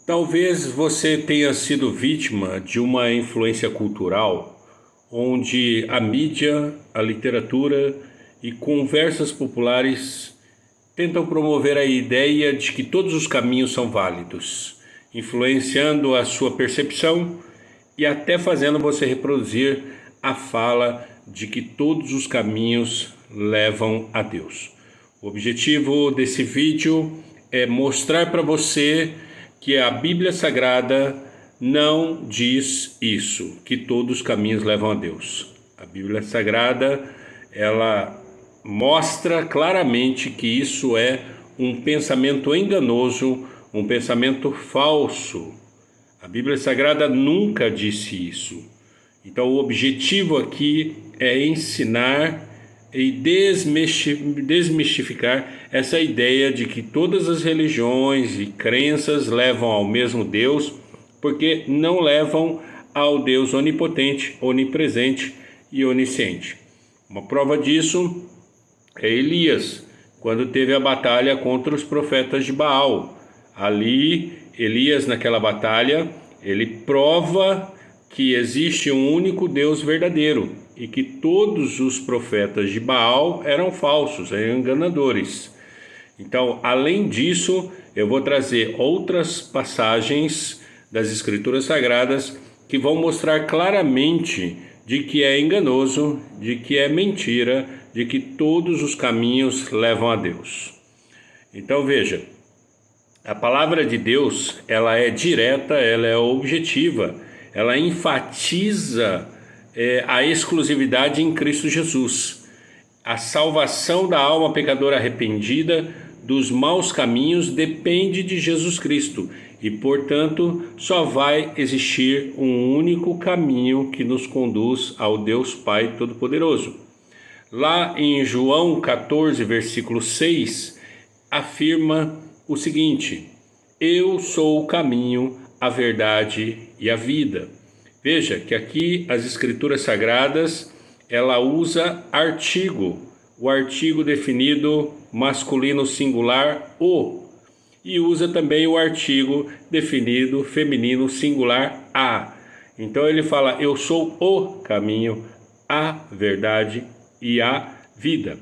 Talvez você tenha sido vítima de uma influência cultural onde a mídia, a literatura e conversas populares tentam promover a ideia de que todos os caminhos são válidos, influenciando a sua percepção e até fazendo você reproduzir a fala de que todos os caminhos levam a Deus. O objetivo desse vídeo é mostrar para você que a Bíblia Sagrada não diz isso, que todos os caminhos levam a Deus. A Bíblia Sagrada, ela mostra claramente que isso é um pensamento enganoso, um pensamento falso. A Bíblia Sagrada nunca disse isso. Então o objetivo aqui é ensinar e desmistificar essa ideia de que todas as religiões e crenças levam ao mesmo Deus, porque não levam ao Deus onipotente, onipresente e onisciente. Uma prova disso é Elias, quando teve a batalha contra os profetas de Baal. Ali, Elias, naquela batalha, ele prova que existe um único Deus verdadeiro e que todos os profetas de Baal eram falsos, eram enganadores. Então, além disso, eu vou trazer outras passagens das Escrituras Sagradas que vão mostrar claramente de que é enganoso, de que é mentira, de que todos os caminhos levam a Deus. Então veja, a palavra de Deus, ela é direta, ela é objetiva, ela enfatiza a exclusividade em Cristo Jesus. A salvação da alma pecadora arrependida dos maus caminhos depende de Jesus Cristo e, portanto, só vai existir um único caminho que nos conduz ao Deus Pai Todo-Poderoso. Lá em João 14, versículo 6, afirma o seguinte: eu sou o caminho, a verdade e a vida. Veja que aqui as Escrituras Sagradas, ela usa artigo, o artigo definido masculino singular o, e usa também o artigo definido feminino singular a. Então ele fala: eu sou o caminho, a verdade e a vida.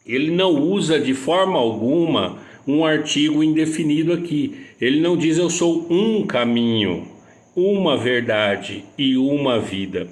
Ele não usa de forma alguma um artigo indefinido aqui. Ele não diz eu sou um caminho, uma verdade e uma vida.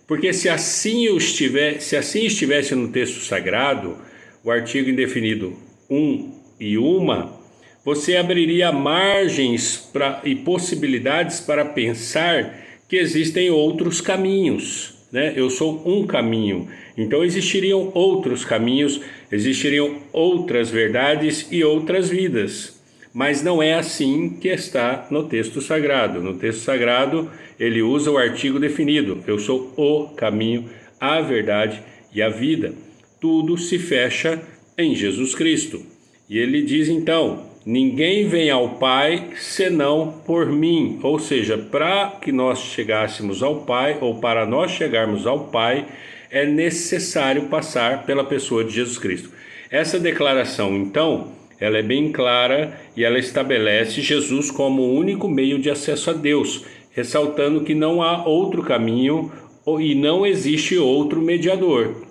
Porque se assim estivesse no texto sagrado, o artigo indefinido um e uma, você abriria margens e possibilidades para pensar que existem outros caminhos, né? Eu sou um caminho, então existiriam outros caminhos, existiriam outras verdades e outras vidas. Mas não é assim que está no texto sagrado. No texto sagrado, ele usa o artigo definido: eu sou o caminho, a verdade e a vida. Tudo se fecha em Jesus Cristo. E ele diz então: ninguém vem ao Pai senão por mim. Ou seja, para que nós chegássemos ao Pai, ou para nós chegarmos ao Pai, é necessário passar pela pessoa de Jesus Cristo. Essa declaração, então, ela é bem clara e ela estabelece Jesus como o único meio de acesso a Deus, ressaltando que não há outro caminho e não existe outro mediador.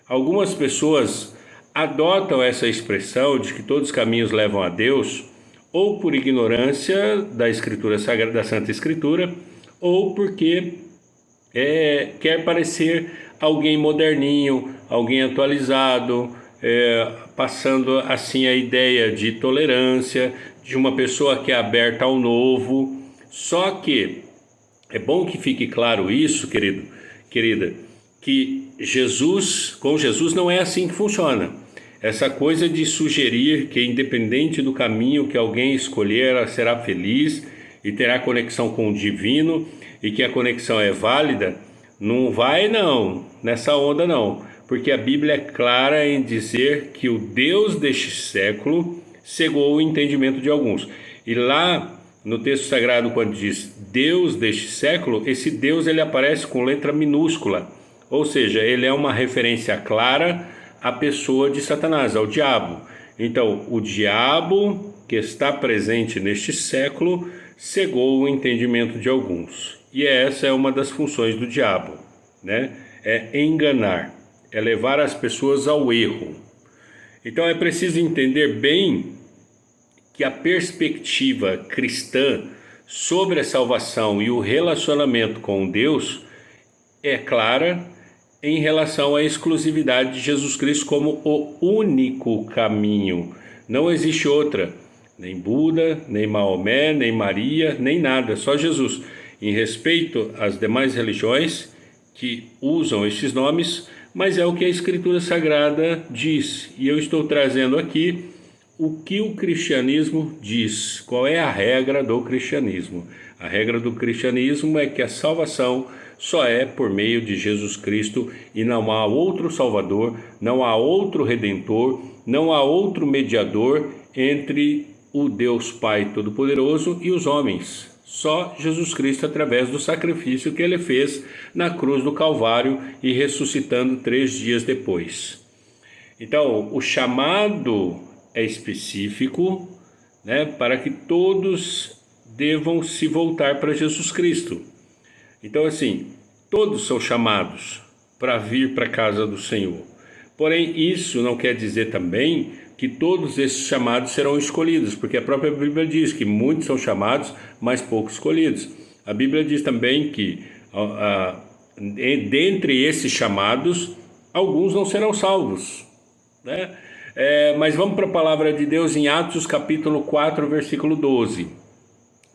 Algumas pessoas adotam essa expressão de que todos os caminhos levam a Deus, ou por ignorância da Escritura Sagrada, da Santa Escritura, ou porque quer parecer alguém moderninho, alguém atualizado, passando assim a ideia de tolerância, de uma pessoa que é aberta ao novo. Só que é bom que fique claro isso, querida, que com Jesus não é assim que funciona. Essa coisa de sugerir que independente do caminho que alguém escolher, ela será feliz e terá conexão com o divino e que a conexão é válida, não vai nessa onda não. Porque a Bíblia é clara em dizer que o Deus deste século cegou o entendimento de alguns. E lá no texto sagrado, quando diz Deus deste século, esse Deus ele aparece com letra minúscula. Ou seja, ele é uma referência clara à pessoa de Satanás, ao diabo. Então, o diabo que está presente neste século cegou o entendimento de alguns. E essa é uma das funções do diabo, né? É enganar, é levar as pessoas ao erro. Então é preciso entender bem que a perspectiva cristã sobre a salvação e o relacionamento com Deus é clara em relação à exclusividade de Jesus Cristo como o único caminho. Não existe outra, nem Buda, nem Maomé, nem Maria, nem nada, só Jesus. Em respeito às demais religiões que usam estes nomes, mas é o que a Escritura Sagrada diz. E eu estou trazendo aqui o que o cristianismo diz. Qual é a regra do cristianismo? A regra do cristianismo é que a salvação só é por meio de Jesus Cristo e não há outro Salvador, não há outro Redentor, não há outro mediador entre o Deus Pai Todo-Poderoso e os homens. Só Jesus Cristo através do sacrifício que ele fez na cruz do Calvário e ressuscitando 3 dias depois. Então, o chamado é específico, né, para que todos devam se voltar para Jesus Cristo. Então, assim, todos são chamados para vir para a casa do Senhor. Porém, isso não quer dizer também que todos esses chamados serão escolhidos, porque a própria Bíblia diz que muitos são chamados, mas poucos escolhidos. A Bíblia diz também que dentre esses chamados, alguns não serão salvos, né? Mas vamos para a palavra de Deus em Atos capítulo 4, versículo 12.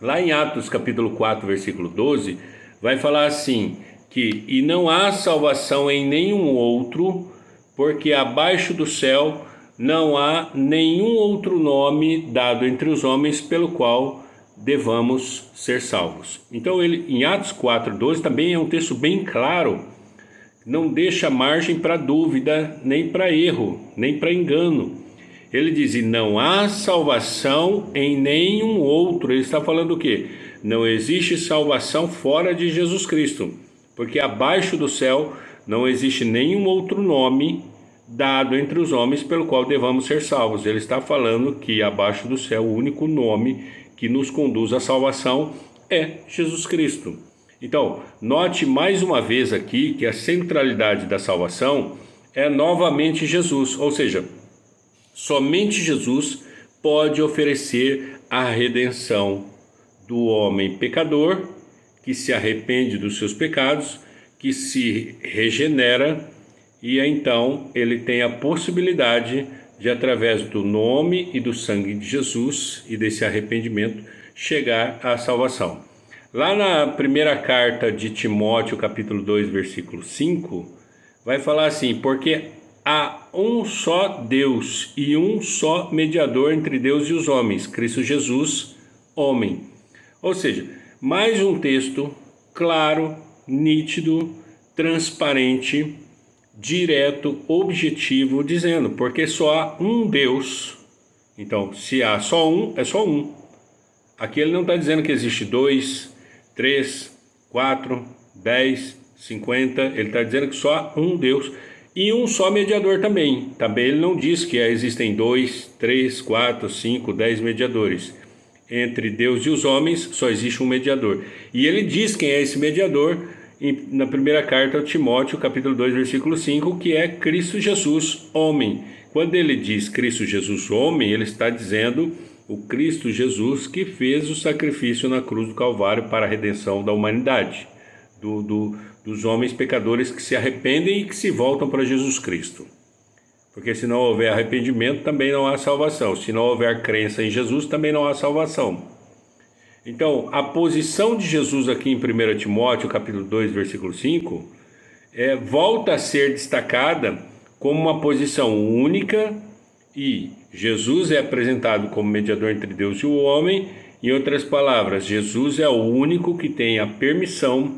Lá em Atos capítulo 4, versículo 12, vai falar assim, e não há salvação em nenhum outro, porque abaixo do céu não há nenhum outro nome dado entre os homens pelo qual devamos ser salvos. Então ele, em Atos 4, 12, também é um texto bem claro, não deixa margem para dúvida, nem para erro, nem para engano. Ele diz, e não há salvação em nenhum outro. Ele está falando o quê? Não existe salvação fora de Jesus Cristo, porque abaixo do céu não existe nenhum outro nome dado entre os homens pelo qual devamos ser salvos. Ele está falando que abaixo do céu o único nome que nos conduz à salvação é Jesus Cristo. Então, note mais uma vez aqui que a centralidade da salvação é novamente Jesus, ou seja, somente Jesus pode oferecer a redenção do homem pecador, que se arrepende dos seus pecados, que se regenera e então ele tem a possibilidade de, através do nome e do sangue de Jesus e desse arrependimento, chegar à salvação. Lá na primeira carta de Timóteo, capítulo 2, versículo 5, vai falar assim, porque há um só Deus e um só mediador entre Deus e os homens, Cristo Jesus, homem. Ou seja, mais um texto claro, nítido, transparente, direto, objetivo, dizendo, porque só há um Deus. Então, se há só um, é só um. Aqui ele não está dizendo que existe 2, 3, 4, 10, 50, ele está dizendo que só há um Deus e um só mediador também. Também ele não diz que existem 2, 3, 4, 5, 10 mediadores. Entre Deus e os homens só existe um mediador. E ele diz quem é esse mediador na primeira carta a Timóteo, capítulo 2, versículo 5, que é Cristo Jesus, homem. Quando ele diz Cristo Jesus, homem, ele está dizendo o Cristo Jesus que fez o sacrifício na cruz do Calvário para a redenção da humanidade, dos homens pecadores que se arrependem e que se voltam para Jesus Cristo. Porque se não houver arrependimento, também não há salvação. Se não houver crença em Jesus, também não há salvação. Então, a posição de Jesus aqui em 1 Timóteo, capítulo 2, versículo 5, volta a ser destacada como uma posição única e Jesus é apresentado como mediador entre Deus e o homem. Em outras palavras, Jesus é o único que tem a permissão,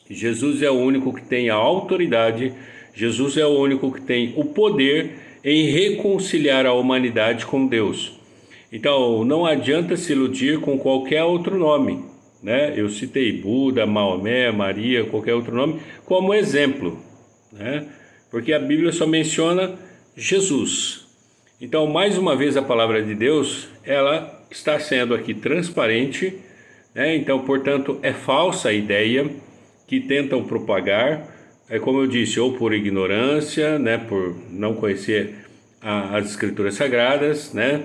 Jesus é o único que tem a autoridade, Jesus é o único que tem o poder em reconciliar a humanidade com Deus. Então, não adianta se iludir com qualquer outro nome, né? Eu citei Buda, Maomé, Maria, qualquer outro nome, como exemplo, né? Porque a Bíblia só menciona Jesus. Então, mais uma vez, a palavra de Deus, ela está sendo aqui transparente, né? Então, portanto, é falsa a ideia que tentam propagar, como eu disse, ou por ignorância, né, por não conhecer as Escrituras Sagradas, né,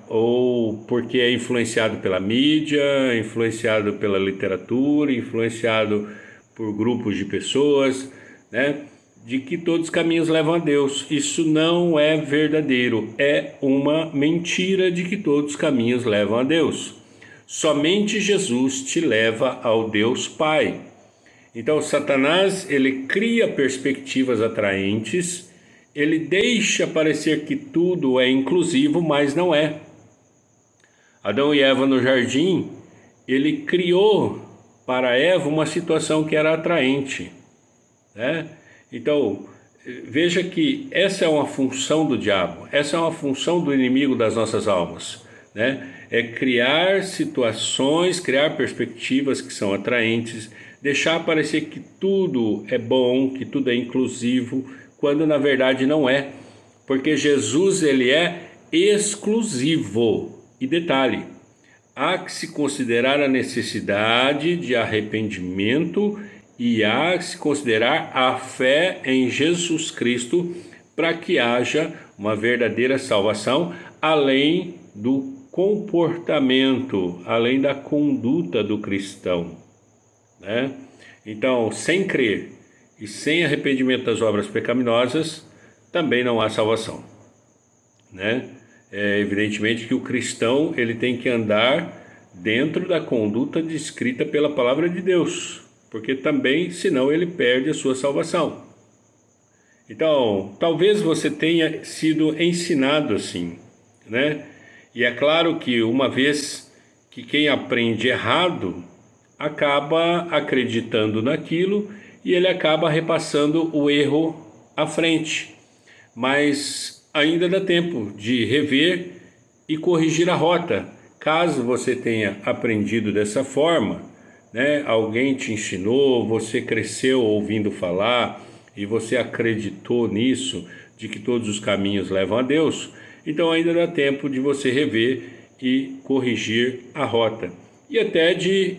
ou porque é influenciado pela mídia, influenciado pela literatura, influenciado por grupos de pessoas, né, de que todos os caminhos levam a Deus. Isso não é verdadeiro, é uma mentira de que todos os caminhos levam a Deus. Somente Jesus te leva ao Deus Pai. Então, Satanás, ele cria perspectivas atraentes, ele deixa parecer que tudo é inclusivo, mas não é. Adão e Eva no jardim, ele criou para Eva uma situação que era atraente, né? Então, veja que essa é uma função do diabo, essa é uma função do inimigo das nossas almas, né? É criar situações, criar perspectivas que são atraentes, deixar parecer que tudo é bom, que tudo é inclusivo, quando na verdade não é, porque Jesus, ele é exclusivo. E detalhe, há que se considerar a necessidade de arrependimento e há que se considerar a fé em Jesus Cristo para que haja uma verdadeira salvação, além do comportamento, além da conduta do cristão, né? Então, sem crer e sem arrependimento das obras pecaminosas, também não há salvação, né? Evidentemente que o cristão, ele tem que andar dentro da conduta descrita pela palavra de Deus, porque também, senão, ele perde a sua salvação. Então, talvez você tenha sido ensinado assim, né? E é claro que uma vez que quem aprende errado acaba acreditando naquilo e ele acaba repassando o erro à frente. Mas ainda dá tempo de rever e corrigir a rota. Caso você tenha aprendido dessa forma, né? Alguém te ensinou, você cresceu ouvindo falar e você acreditou nisso, de que todos os caminhos levam a Deus, então ainda dá tempo de você rever e corrigir a rota. E até de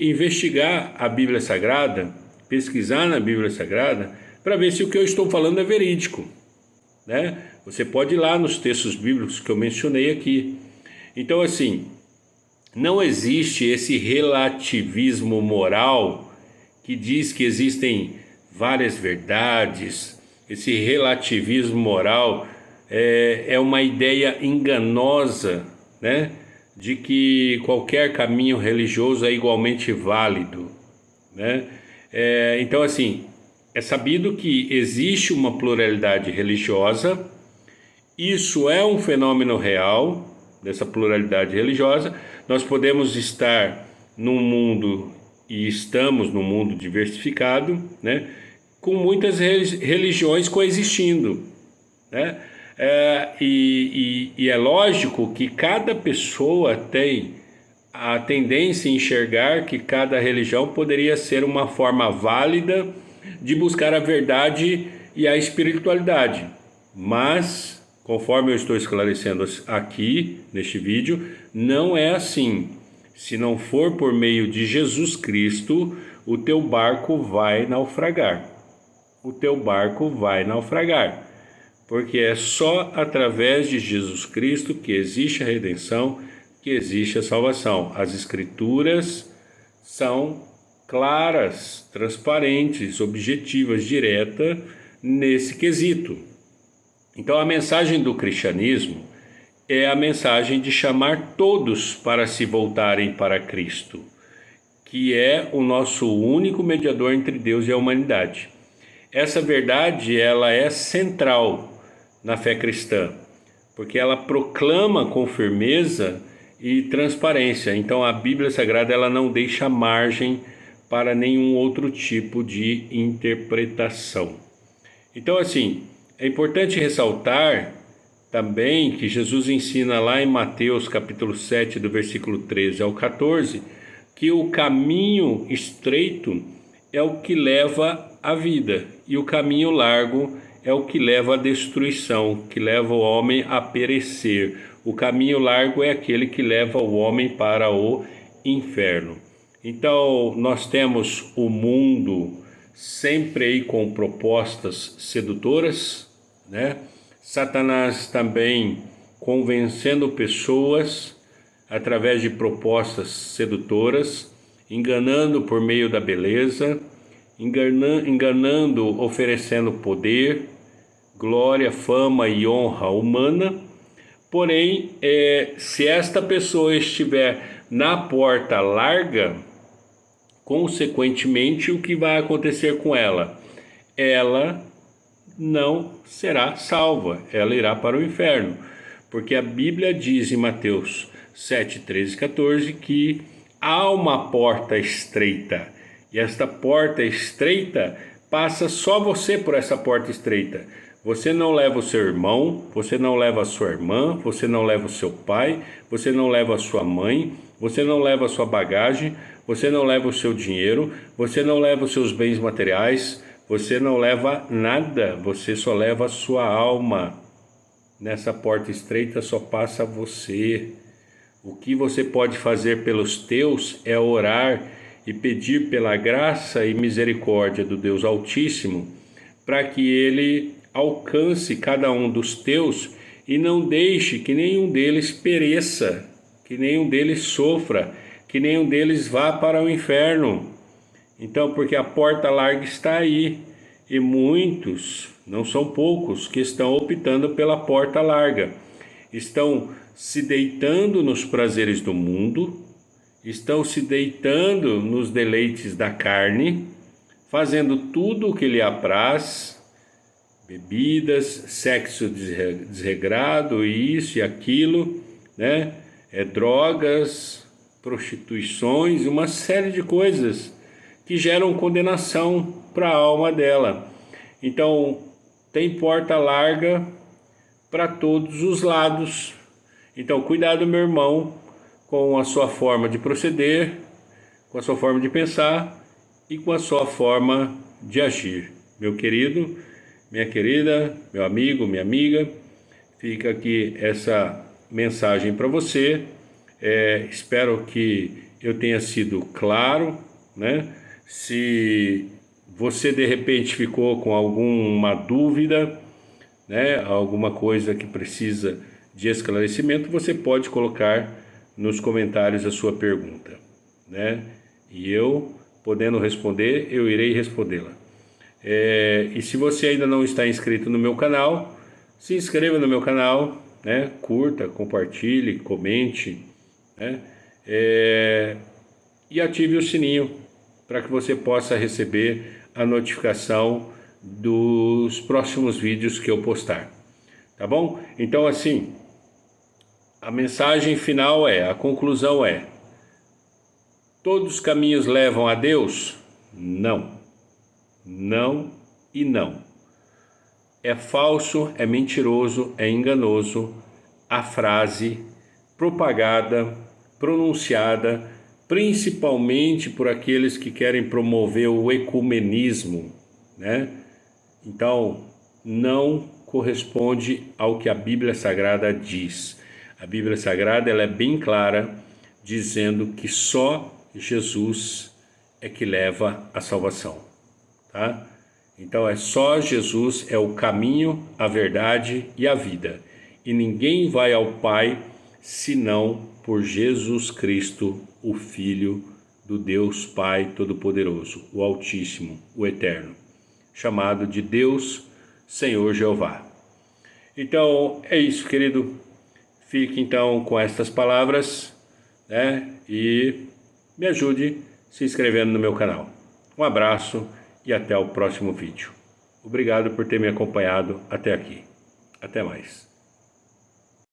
investigar a Bíblia Sagrada, pesquisar na Bíblia Sagrada, para ver se o que eu estou falando é verídico, né? Você pode ir lá nos textos bíblicos que eu mencionei aqui. Então, assim, não existe esse relativismo moral que diz que existem várias verdades. Esse relativismo moral é uma ideia enganosa, né? De que qualquer caminho religioso é igualmente válido, né? Então, assim, é sabido que existe uma pluralidade religiosa. Isso é um fenômeno real, dessa pluralidade religiosa. Nós podemos estar num mundo, e estamos num mundo diversificado, né, com muitas religiões coexistindo, né? E é lógico que cada pessoa tem a tendência a enxergar que cada religião poderia ser uma forma válida de buscar a verdade e a espiritualidade, mas, conforme eu estou esclarecendo aqui neste vídeo, não é assim. Se não for por meio de Jesus Cristo, o teu barco vai naufragar. O teu barco vai naufragar. Porque é só através de Jesus Cristo que existe a redenção, que existe a salvação. As Escrituras são claras, transparentes, objetivas, diretas nesse quesito. Então, a mensagem do cristianismo é a mensagem de chamar todos para se voltarem para Cristo, que é o nosso único mediador entre Deus e a humanidade. Essa verdade, ela é central na fé cristã, porque ela proclama com firmeza e transparência. Então, a Bíblia Sagrada, ela não deixa margem para nenhum outro tipo de interpretação. Então, assim, é importante ressaltar também que Jesus ensina lá em Mateus capítulo 7, do versículo 13 ao 14, que o caminho estreito é o que leva à vida e o caminho largo é o que leva à destruição, que leva o homem a perecer. o caminho largo é aquele que leva o homem para o inferno. Então, nós temos o mundo sempre aí com propostas sedutoras, né? Satanás também convencendo pessoas através de propostas sedutoras, enganando por meio da beleza, enganando, oferecendo poder, glória, fama e honra humana. Porém, se esta pessoa estiver na porta larga, consequentemente, o que vai acontecer com ela? Ela não será salva, ela irá para o inferno, porque a Bíblia diz em Mateus 7, 13 e 14 que há uma porta estreita, e esta porta estreita passa só você por essa porta estreita. Você não leva o seu irmão, você não leva a sua irmã, você não leva o seu pai, você não leva a sua mãe, você não leva a sua bagagem, você não leva o seu dinheiro, você não leva os seus bens materiais, você não leva nada, você só leva a sua alma. Nessa porta estreita só passa você. O que você pode fazer pelos teus é orar e pedir pela graça e misericórdia do Deus Altíssimo, para que Ele alcance cada um dos teus e não deixe que nenhum deles pereça, que nenhum deles sofra, que nenhum deles vá para o inferno. Então, porque a porta larga está aí, e muitos, não são poucos, que estão optando pela porta larga, estão se deitando nos prazeres do mundo, estão se deitando nos deleites da carne, fazendo tudo o que lhe apraz, bebidas, sexo desregrado, isso e aquilo, né? Drogas, prostituições, uma série de coisas que geram condenação para a alma dela. Então, tem porta larga para todos os lados. Então, cuidado, meu irmão, com a sua forma de proceder, com a sua forma de pensar e com a sua forma de agir. Meu querido, minha querida, meu amigo, minha amiga, fica aqui essa mensagem para você. Espero que eu tenha sido claro, né? Se você de repente ficou com alguma dúvida, né? Alguma coisa que precisa de esclarecimento, você pode colocar nos comentários a sua pergunta, né? E eu, podendo responder, eu irei respondê-la. E se você ainda não está inscrito no meu canal, se inscreva no meu canal, né? Curta, compartilhe, comente, né? E ative o sininho para que você possa receber a notificação dos próximos vídeos que eu postar, tá bom? Então, assim, a mensagem final a conclusão todos os caminhos levam a Deus? Não. Não e não. É falso, é mentiroso, é enganoso a frase propagada, pronunciada, principalmente por aqueles que querem promover o ecumenismo, né? Então, não corresponde ao que a Bíblia Sagrada diz. A Bíblia Sagrada ela é bem clara, dizendo que só Jesus é que leva a salvação, tá? Então, só Jesus é o caminho, a verdade e a vida. E ninguém vai ao Pai senão por Jesus Cristo, o Filho do Deus Pai Todo-Poderoso, o Altíssimo, o Eterno, chamado de Deus Senhor Jeová. Então, é isso, querido. Fique então com estas palavras, né? E me ajude se inscrevendo no meu canal. Um abraço e até o próximo vídeo. Obrigado por ter me acompanhado até aqui. Até mais.